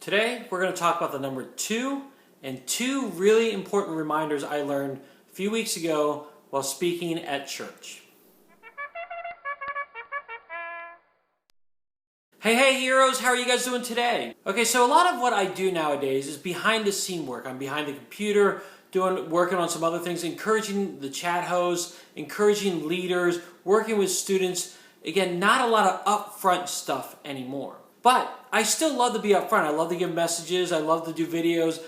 Today, we're going to talk about the number 2 and 2 really important reminders I learned a few weeks ago while speaking at church. Hey heroes, how are you guys doing today? Okay, so a lot of what I do nowadays is behind the scene work. I'm behind the computer, working on some other things, encouraging the chat hosts, encouraging leaders, working with students. Again, not a lot of upfront stuff anymore. But I still love to be upfront. I love to give messages. I love to do videos,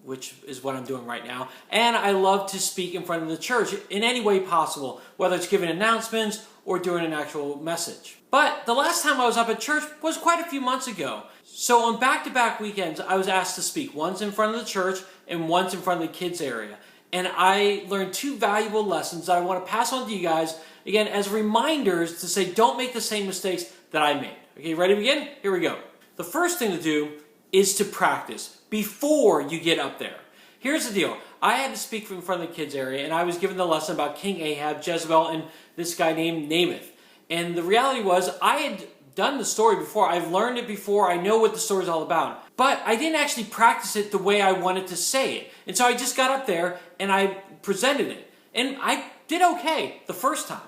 which is what I'm doing right now. And I love to speak in front of the church in any way possible, whether it's giving announcements or doing an actual message. But the last time I was up at church was quite a few months ago. So on back-to-back weekends, I was asked to speak, once in front of the church and once in front of the kids area. And I learned 2 valuable lessons that I want to pass on to you guys, again, as reminders to say, don't make the same mistakes that I made. Okay, ready to begin? Here we go. The first thing to do is to practice before you get up there. Here's the deal. I had to speak in front of the kids area, and I was given the lesson about King Ahab, Jezebel, and this guy named Namath. And the reality was, I had done the story before. I've learned it before. I know what the story's all about. But I didn't actually practice it the way I wanted to say it. And so I just got up there, and I presented it. And I did okay the first time.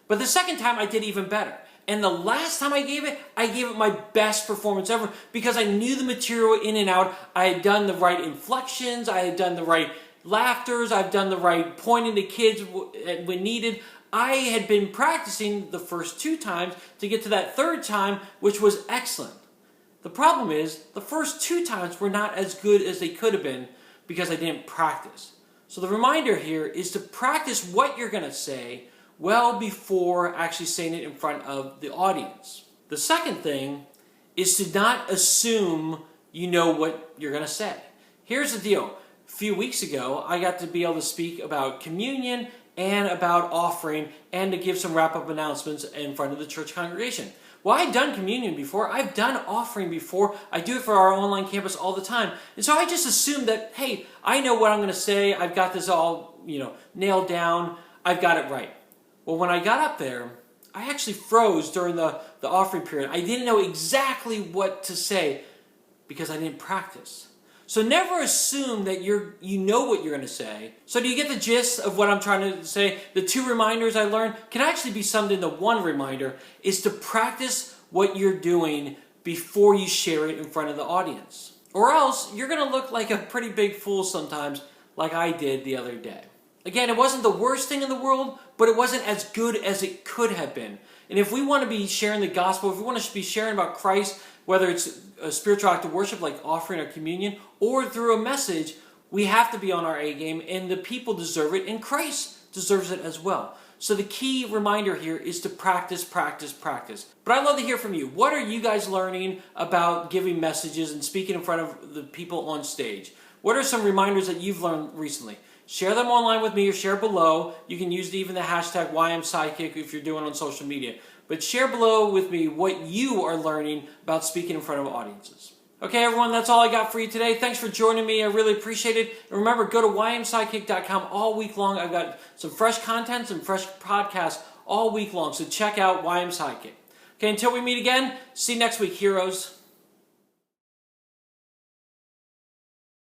But the second time, I did even better. And the last time I gave it my best performance ever because I knew the material in and out. I had done the right inflections. I had done the right laughters. I've done the right pointing to kids when needed. I had been practicing the first 2 times to get to that third time, which was excellent. The problem is, the first 2 times were not as good as they could have been because I didn't practice. So the reminder here is to practice what you're going to say well before actually saying it in front of the audience. The second thing is to not assume you know what you're going to say. Here's the deal. A few weeks ago, I got to be able to speak about communion and about offering and to give some wrap-up announcements in front of the church congregation. Well, I've done communion before. I've done offering before. I do it for our online campus all the time. And so I just assumed that, hey, I know what I'm going to say. I've got this all, nailed down. I've got it right. Well, when I got up there, I actually froze during the offering period. I didn't know exactly what to say because I didn't practice. So never assume that you know what you're going to say. So do you get the gist of what I'm trying to say? The 2 reminders I learned can actually be summed into 1 reminder, is to practice what you're doing before you share it in front of the audience. Or else you're going to look like a pretty big fool sometimes, like I did the other day. Again, it wasn't the worst thing in the world, but it wasn't as good as it could have been. And if we want to be sharing the gospel, if we want to be sharing about Christ, whether it's a spiritual act of worship like offering or communion, or through a message, we have to be on our A game, and the people deserve it, and Christ deserves it as well. So the key reminder here is to practice, practice, practice. But I'd love to hear from you. What are you guys learning about giving messages and speaking in front of the people on stage? What are some reminders that you've learned recently? Share them online with me or share below. You can use even the hashtag YMSidekick if you're doing it on social media. But share below with me what you are learning about speaking in front of audiences. Okay, everyone, that's all I got for you today. Thanks for joining me. I really appreciate it. And remember, go to ymsidekick.com all week long. I've got some fresh content, some fresh podcasts all week long. So check out YM Sidekick. Okay, until we meet again, see you next week, heroes.